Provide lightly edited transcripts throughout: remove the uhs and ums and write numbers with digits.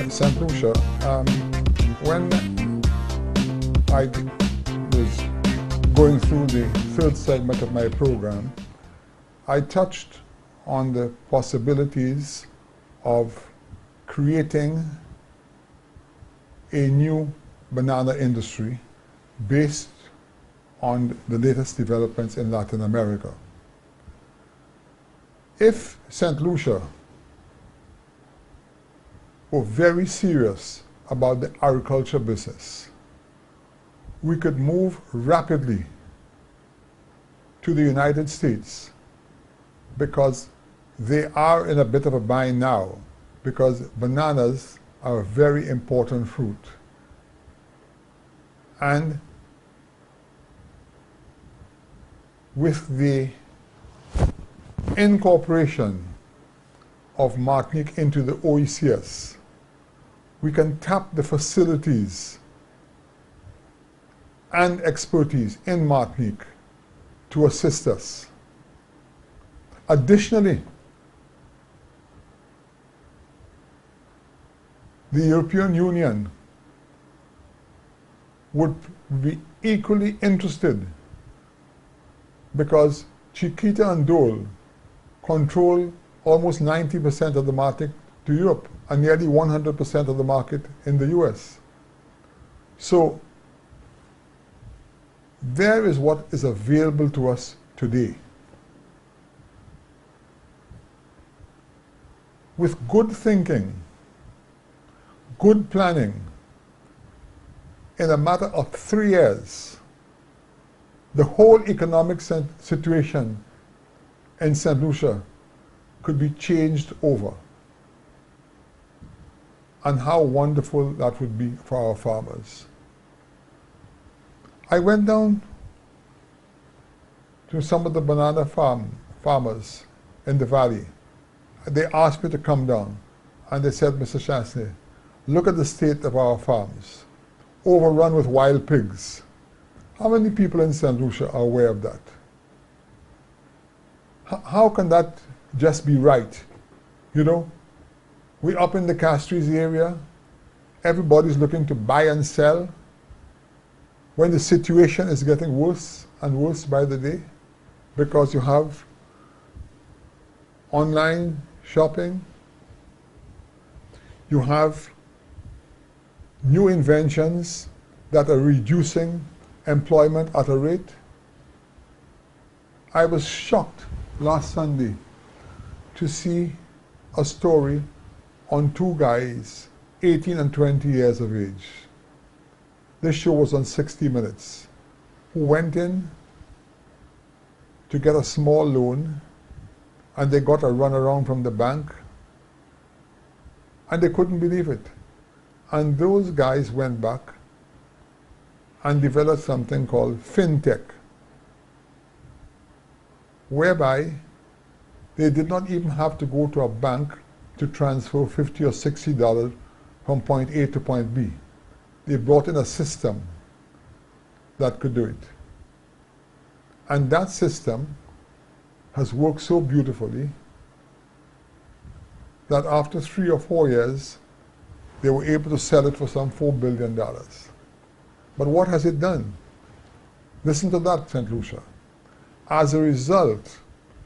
St. Lucia, when I was going through the third segment of my program, I touched on the possibilities of creating a new banana industry based on the latest developments in Latin America. If St. Lucia were very serious about the agriculture business, we could move rapidly to the United States, because they are in a bit of a bind now, because bananas are a very important fruit. And with the incorporation of Martinique into the OECS, we can tap the facilities and expertise in Martinique to assist us. Additionally, the European Union would be equally interested, because Chiquita and Dole control almost 90% of the market to Europe and nearly 100% of the market in the US. So there is what is available to us today. With good thinking, good planning, in a matter of 3 years, the whole economic situation in St. Lucia could be changed over. And how wonderful that would be for our farmers. I went down to some of the banana farmers in the valley. They asked me to come down, and they said, Mr. Chastanet, look at the state of our farms, overrun with wild pigs. How many people in St. Lucia are aware of that? How can that just be right? You know, we're up in the Castries area, everybody's looking to buy and sell, when the situation is getting worse and worse by the day, because you have online shopping, you have new inventions that are reducing employment at a rate. I was shocked last Sunday to see a story on 2 guys, 18 and 20 years of age. This show was on 60 Minutes, who went in to get a small loan, and they got a runaround from the bank, and they couldn't believe it. And those guys went back and developed something called FinTech, whereby they did not even have to go to a bank to transfer $50 or $60 from point A to point B. They brought in a system that could do it. And that system has worked so beautifully that after 3 or 4 years, they were able to sell it for some $4 billion. But what has it done? Listen to that, St. Lucia. As a result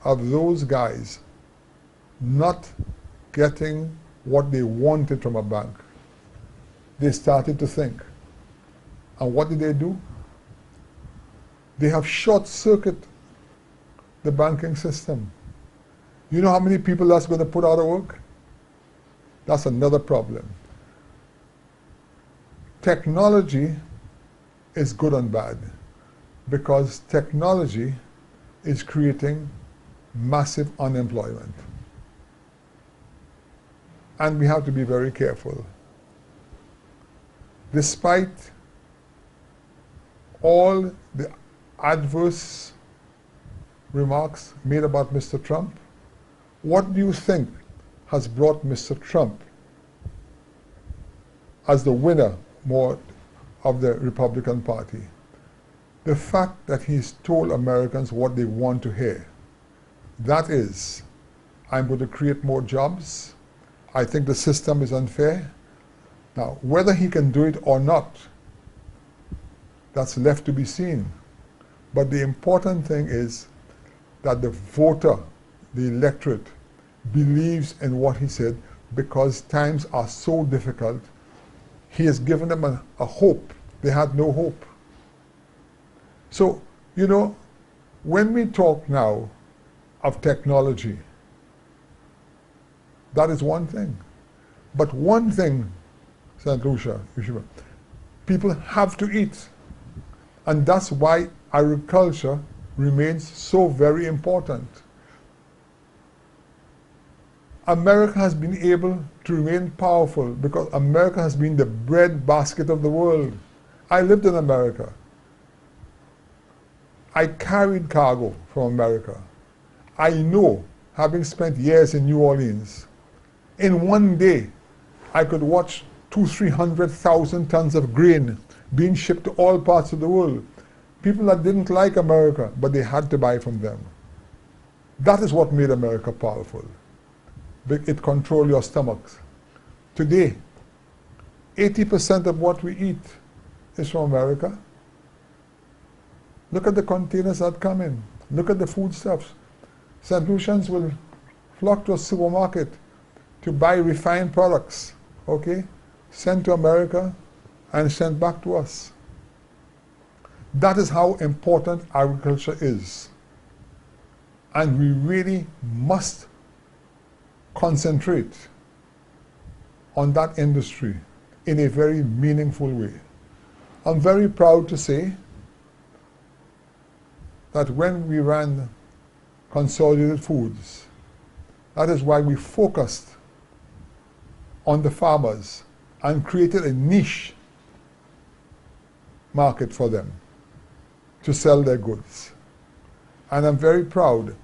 of those guys not getting what they wanted from a bank, they started to think. And what did they do? They have short-circuited the banking system. You know how many people that's going to put out of work? That's another problem. Technology is good and bad, because technology is creating massive unemployment. And we have to be very careful. Despite all the adverse remarks made about Mr. Trump, what do you think has brought Mr. Trump as the winner more of the Republican Party? The fact that he's told Americans what they want to hear. That is, I'm going to create more jobs. I think the system is unfair. Now, whether he can do it or not, that's left to be seen. But the important thing is that the voter, the electorate, believes in what he said because times are so difficult. He has given them a hope. They had no hope. So, you know, when we talk now of technology, that is one thing. But one thing, St. Lucia, people have to eat. And that's why agriculture remains so very important. America has been able to remain powerful because America has been the bread basket of the world. I lived in America. I carried cargo from America. I know, having spent years in New Orleans, in one day I could watch 200,000-300,000 tons of grain being shipped to all parts of the world. People that didn't like America, but they had to buy from them. That is what made America powerful. It controlled your stomachs. Today, 80% of what we eat is from America. Look at the containers that come in. Look at the foodstuffs. St. Lucians will flock to a supermarket to buy refined products, okay, sent to America and sent back to us. That is how important agriculture is. And we really must concentrate on that industry in a very meaningful way. I'm very proud to say that when we ran Consolidated Foods, that is why we focused on the farmers and created a niche market for them to sell their goods. And I'm very proud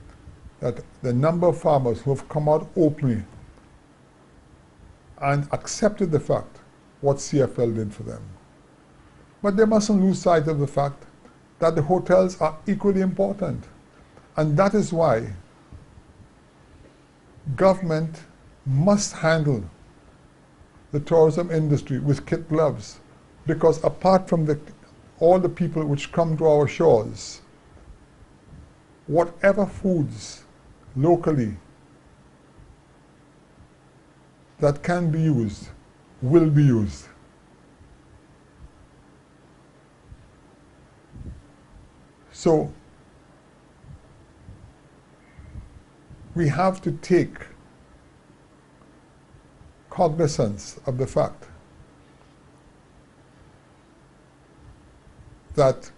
that the number of farmers who have come out openly and accepted the fact what CFL did for them. But they mustn't lose sight of the fact that the hotels are equally important. And that is why government must handle the tourism industry with kid gloves, because apart from all the people which come to our shores, whatever foods locally that can be used will be used. So we have to take cognizance of the fact that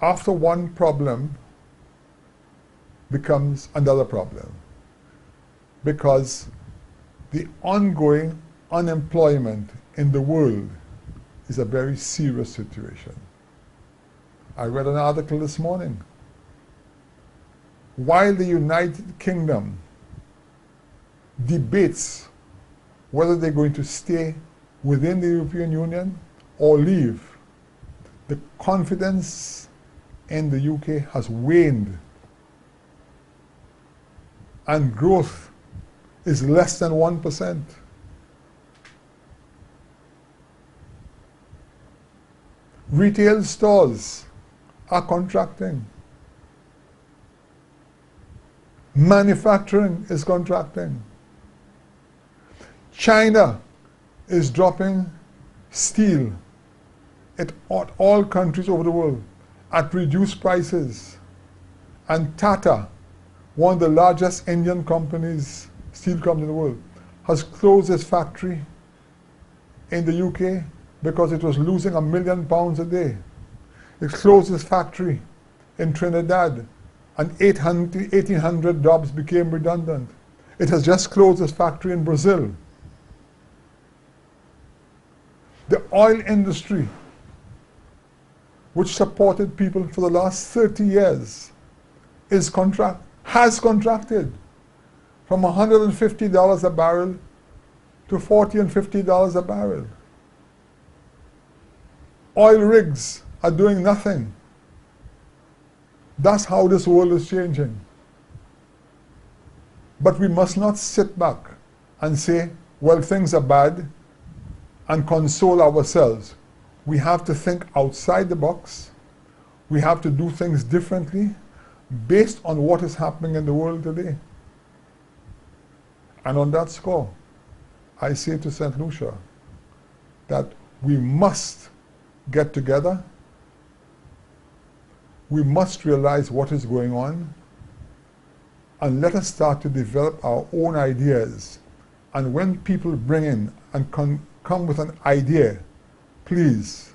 after one problem becomes another problem, because the ongoing unemployment in the world is a very serious situation. I read an article this morning. While the United Kingdom debates whether they're going to stay within the European Union or leave, the confidence in the UK has waned, and growth is less than 1%. Retail stores are contracting. Manufacturing is contracting. China is dropping steel at all countries over the world at reduced prices. And Tata, one of the largest Indian companies, steel company in the world, has closed its factory in the UK because it was losing £1 million a day. It closed its factory in Trinidad, and 1,800 jobs became redundant. It has just closed its factory in Brazil. The oil industry, which supported people for the last 30 years, has contracted from $150 a barrel to $40 and $50 a barrel. Oil rigs are doing nothing. That's how this world is changing. But we must not sit back and say, well, things are bad, and console ourselves. We have to think outside the box. We have to do things differently based on what is happening in the world today. And on that score, I say to St. Lucia that we must get together. We must realize what is going on, and let us start to develop our own ideas. And when people bring in and come with an idea, please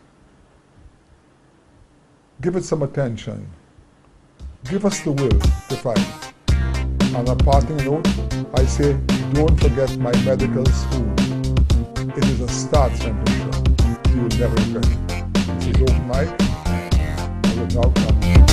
give it some attention. Give us the will to fight. On a parting note, I say, don't forget my medical school. It is a start, St. Lucia. You will never regret it. This is Open Mic. I will now come.